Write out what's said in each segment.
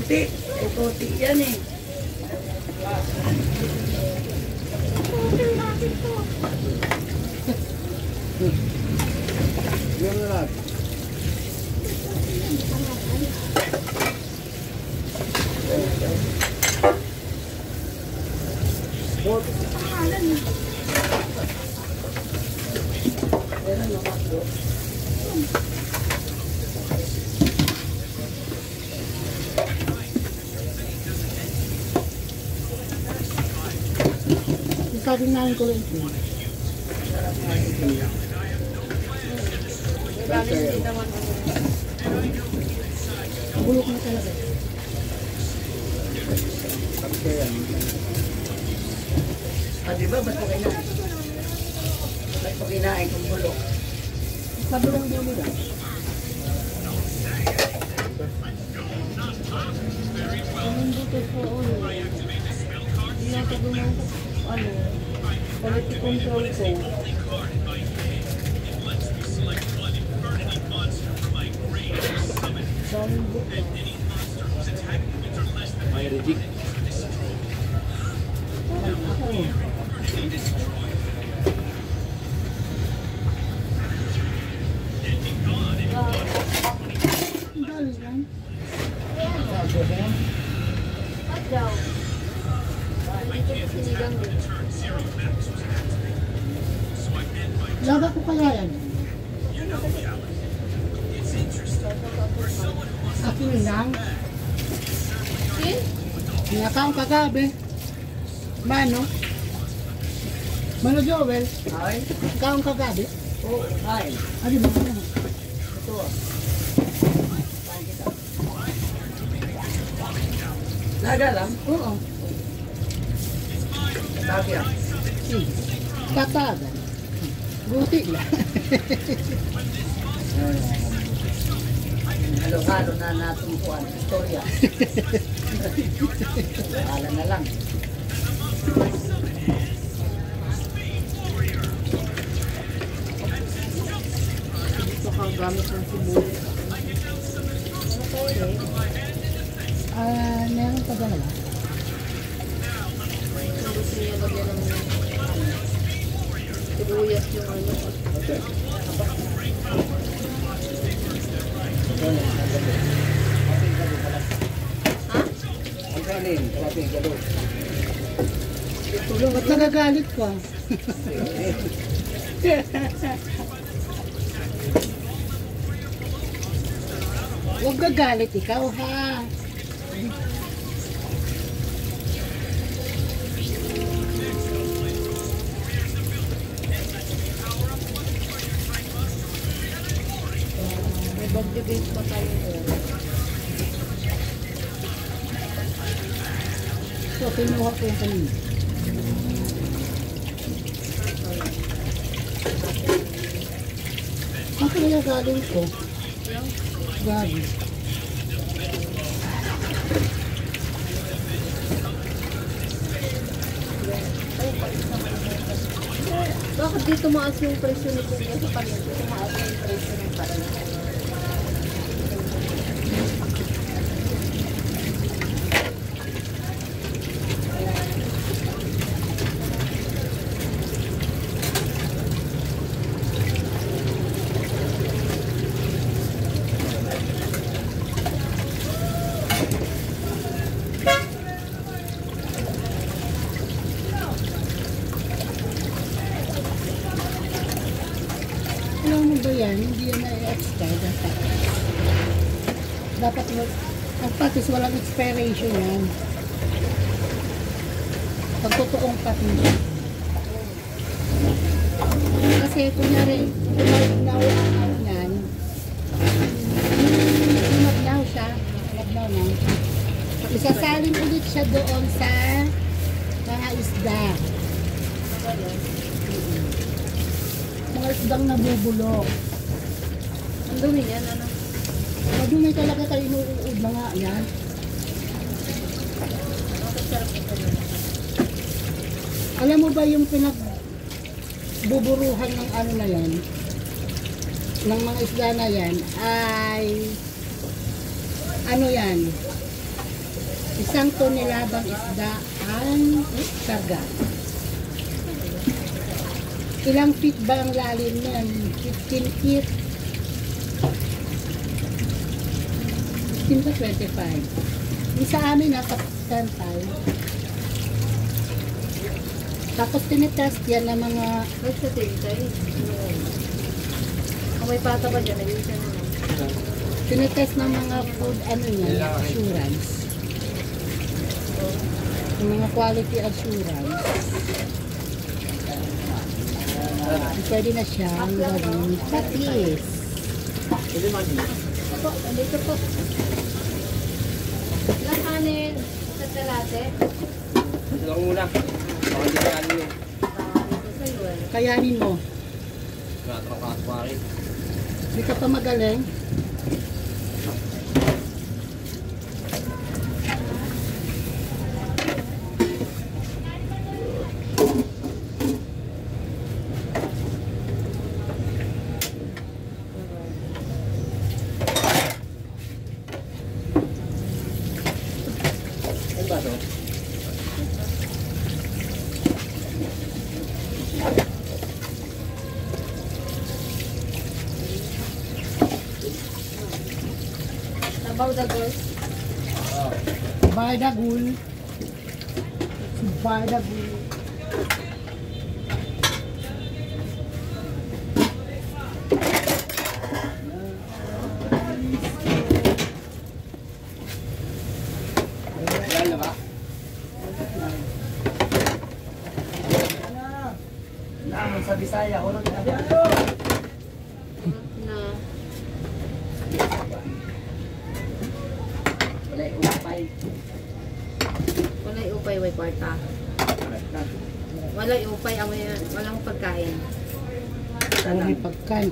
puti. Ay, puti yan eh. Yan na lang. Sabi namin ko rin ito. Bulok na talaga. Di ba? Ba't mo kinain? Ba't mo kinain kung bulok? Sabi lang bulok na. Anong buto po ulo? Hindi natin gumawa ko. Ano? Quality control ko. Daming buto. May reject. Dali lang. Daw. Dito sa sinigang din. Laga ko kaya yan. Akin lang. Sin? Nakaon kagabi. Mano? Mano Joel? Ay? Kaon kagabi? Oo, kain. Ano ba ko na? Ito ah. Laga lang? Oo. Sabi ah. Katagan. Buti lang. Halo-halo na natumpuan. Istorya. Wala na lang. Ito kang gamit ng sibuyas. Meron pa dala. Kung gusto niya lagyan ng sibuyas yung ano. Okay. Ha? Ang kanin, kalating galo. Ba't nagagalit ka? Huwag gagalit ikaw ha. May bagyo base pa tayo doon. So, kinuha ko yung kanina. Ang kaya galing ko? Gabi. Bakit dito tumaas yung presyo ni Kuya sa palengke? Tumaas yung presyo ng palengke. Alam mo ba yan? Hindi yan na-expire dapat. Dapat ang patis walang expiration yan. Pagtutuong patis. Kasi kunyari, nagnaw yan. Nagnaw siya. Nagnaw na. Isasalin ulit siya doon sa mga isda. Mga isdang nabubulok. Ang dumi yan, ano? Madumi talaga kayo inuud na nga yan. Bakit sarap ito na? Alam mo ba yung pinagbuburuhan ng ano na yan, ng mga isda na yan, ay ano yan, Isang tonelabang isda ang karga. Ilang feet ba ang lalim niyan? 15 feet? 15 to 25. Yung sa amin, nasa 10 tayo. Tapos tinitest yan ng mga Nagsatingtay. Kung may pata ba dyan, nag-iisa naman. tinitest ng mga food assurance. Yung mga quality assurance. Pwede na siyang gawin patis. Opo, dito po. Ilang kanin sa terate? Ito lang muna. Baka di ka ano yun. Dito sa'yo eh. Kayanin mo. Natrang ka pa rin. Hindi ka pa magaling. Ano ba ito? Tabaw the girls. Bardagul. Si Bardagul. Yan na ba? Naman sa Bisaya, urot na ba? Na. Wala yung upay. Walay upay, way kwarta. Walay upay, walang pagkain. Pare pagkain.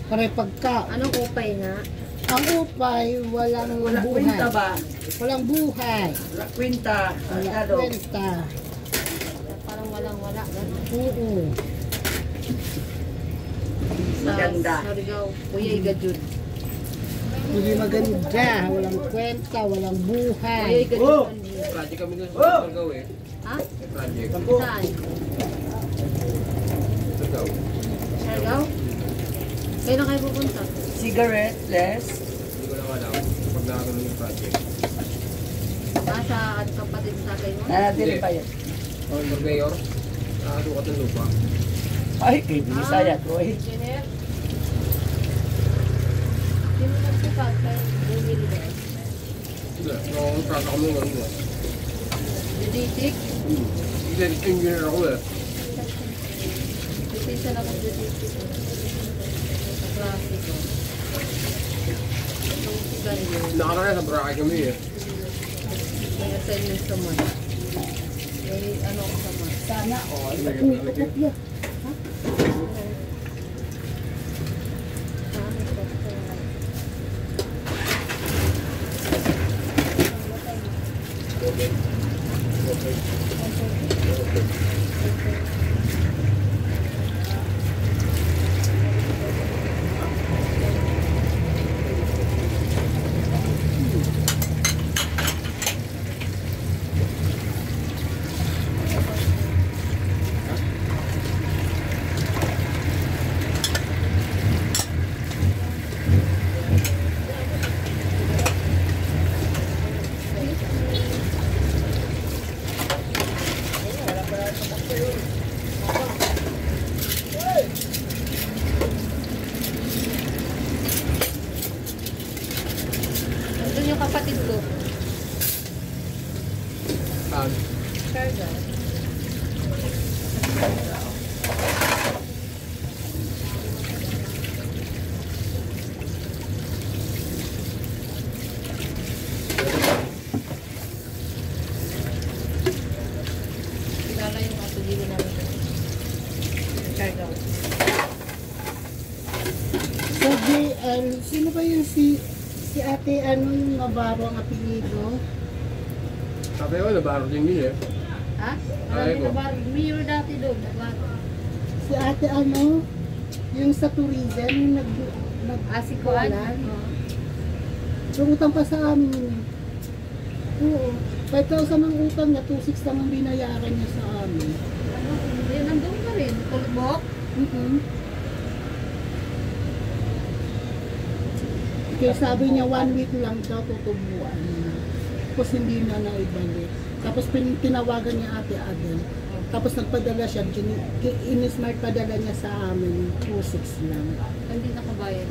Pare pagka. Anong upay nga? Ang upay, walang Wala kwenta buhay. ba? Walang buhay. Wala kwenta. Wala Masyado. kwenta. Parang walang-wala. Ganun. Oo. Maganda. Sa Surigao, Kuya Igajud. Hindi maganda. Walang kwenta. Walang Kuya buhay. Igajud. Oh! Project kami doon sa Surigao eh. Ha? May project. Saan? Surigao. Surigao? Kailan kayo pupunta? Cigarette, less. Hindi ko lang alam. Pag nakagano'n yung project. Sa at kapatid sa kayo mo? Nanatili pa yan. Oh, Mayor. Nakasukat ng lupa. Ay, kay Bisaya ko eh. Engineer? Sino nagsipat kay Bumili ba? Hindi. Nakakontrata kami ng ano. Diditik? Hindi, engineer ako eh. Diditik ako diditik. Sa klase ko. Itong sigarilyo. Nakaraan sa Boracay kami eh. May assignment sa month. May ano ko sa month. Sana all. Uy, kapatya. Doon yung kapatid ko. Saan? Carga. Kilala yung atulili namin. Carga. So, sino ba yung si ate ano yung Navarro ang apelido? Sabi ko, nabaro din yun eh. Ha? Ay, Marami ko. na ba? Mayor dati doon. Si ate ano? Yung sa tourism, yung Si Kuan. Tungutang pa sa amin yun. Oo. 5,000 ang utang niya, 2,600 lang ang binayaran niya sa amin. Ano, hindi, nandun ka rin. Kulbok. Kaya sabi niya 1 week lang daw tutubuan niya. Tapos hindi na naibalik. Tapos tinawagan niya Ate Adel. Tapos nagpadala siya, in-smart padala niya sa amin, 2,600 lang. Hindi nakabayad.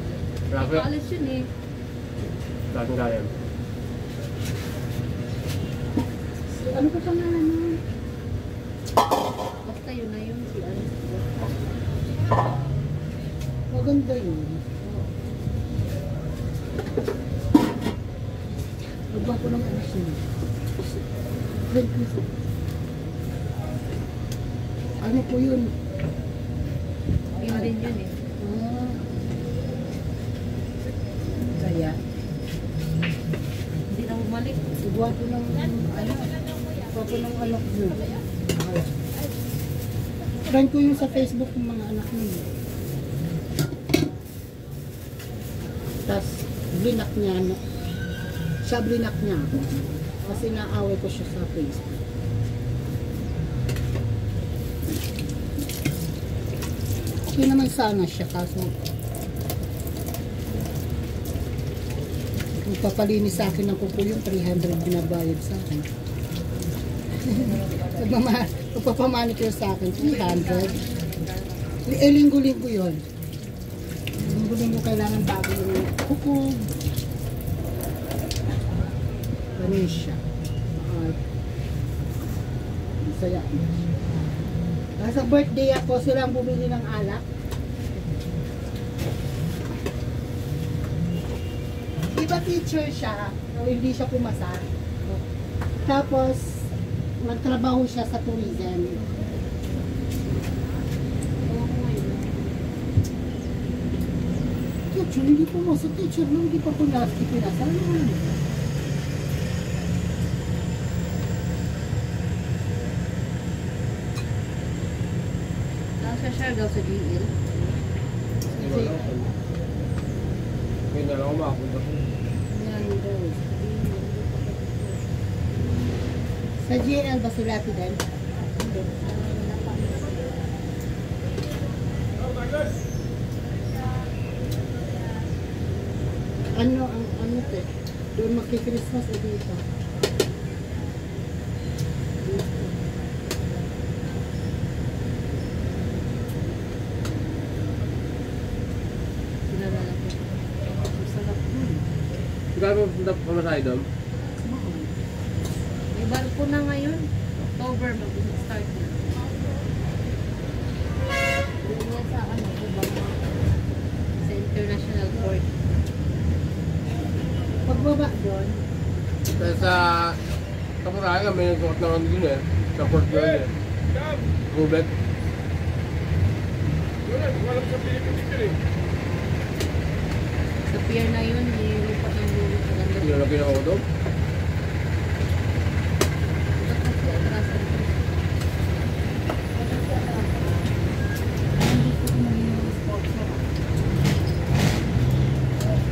Grabe. Ipaalis yun eh. Bakit kaya? Ano pa pangalan niya? Basta yun na yun. Si Alice. Maganda yun. Nagba ko ng anak niya. Ano po yun? Yun din yun eh. Kaya, Hindi na bumalik. nagba ko ng anak niya. Friend ko yung sa Facebook ng mga anak niya. Tapos, blinak niya, siya blinak niya ako. Kasi naaway ko siya sa Facebook. Okay naman sana siya, kaso magpapalinis sa akin ng kuko yung 300 binabayad sa akin. Magpapamanicure sa akin, 300. Linggo-linggo yun. Linggo-linggo kailangan bago yung kuko. Ganun siya. Masaya. Sa birthday ako, silang bumili ng alak. Iba teacher siya, o hindi siya pumasa. Tapos, nagtrabaho siya sa tourism. Teacher, hindi pumasa. Teacher, nung hindi pa pinasa. Share daw sa GL. Ngayon na lang ako makapunta ko. Yan daw. Sa GL ba sulati din? Ano te? Doon magki-Christmas o dito? Gano'n punta pa masahe doon? May barko na ngayon. October, mag-start na. Doon yan sa ibang sa international port. Pagbaba doon, Kaya sa kapatahe nga may nagsuot na kami din eh. Sa port doon eh. Rubet. Sa pier na yun, nilipat ng lulo sa ganda. Pinalagay na ako doon.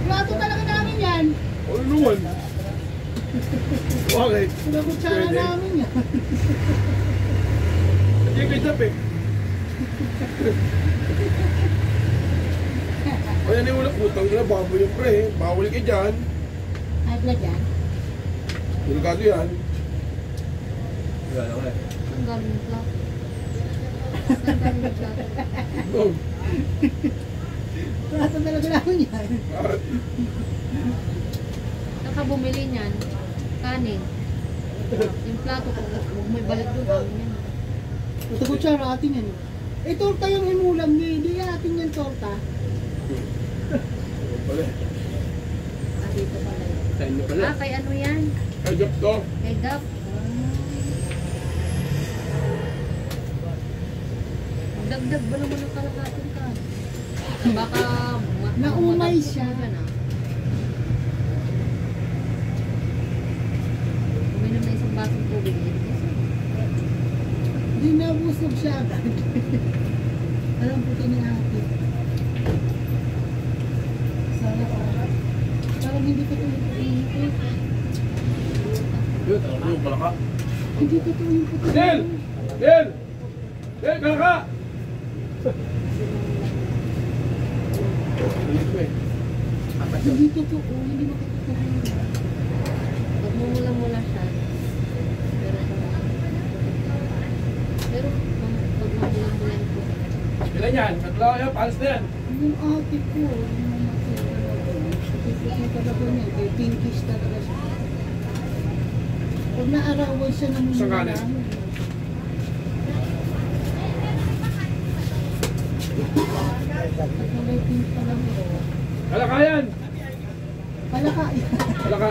plato talaga namin yan. Ano naman? Bakit? Pinakutsara namin yan. Hindi kayo sabi. Kaya ni wala putang na baboy yung pre. Bawal ka dyan. Agla dyan. Delikado yan. Wala na eh. Ang galing yung plato. Ang galing yung plato. Oh. Plato talaga namin yan. Saka bumili niyan, kanin. Yung plato ko, huwag may balik doon. Amin yan. Ito kutsara atin yan. Eh, torta yung inulam niya. Hindi atin yan torta. Pala. Ah, dito pala yun. Sa inyo pala. Ah, kay ano yan? Ay, job to. Kay Dap. Dagdag ba naman ang kalakatin ka? Baka Naumay siya. Uminom na isang basong tubig. Hindi nabusog siya agad. Alam puti ni ate. Sana parang hindi ko ito Yun, ano yung palaka? Hindi totoo yung puti. Del! Del! Del, kalaka! Ulit mo eh. Hindi totoo, hindi makatotoo. Pagmumula-mula siya. Pero pag mamula-mula po. Ilan yan? Tatlo yan, palis na yan. Yung ate ko, yung mamatay talaga. Puti talaga niya, kay pinkish talaga siya. Pag naarawan siya ng Sa kanin. Pag nalay pink pa lang ako. Kalaka yan! Palaka. Kalaka.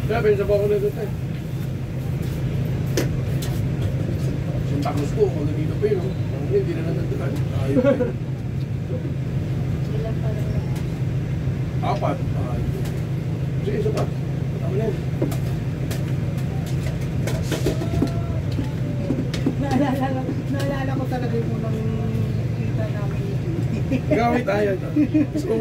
Kaya, pinsa po ako na doon tayo. Santa Cruz po, kung nandito pa yun, hindi na nanditulan. Ayaw pa yun. Ilan pa rin. Apat. Sige, isa pa. Tama na yun. Naalala ko talaga yung unang kita namin. Gawin tayo. Gusto ko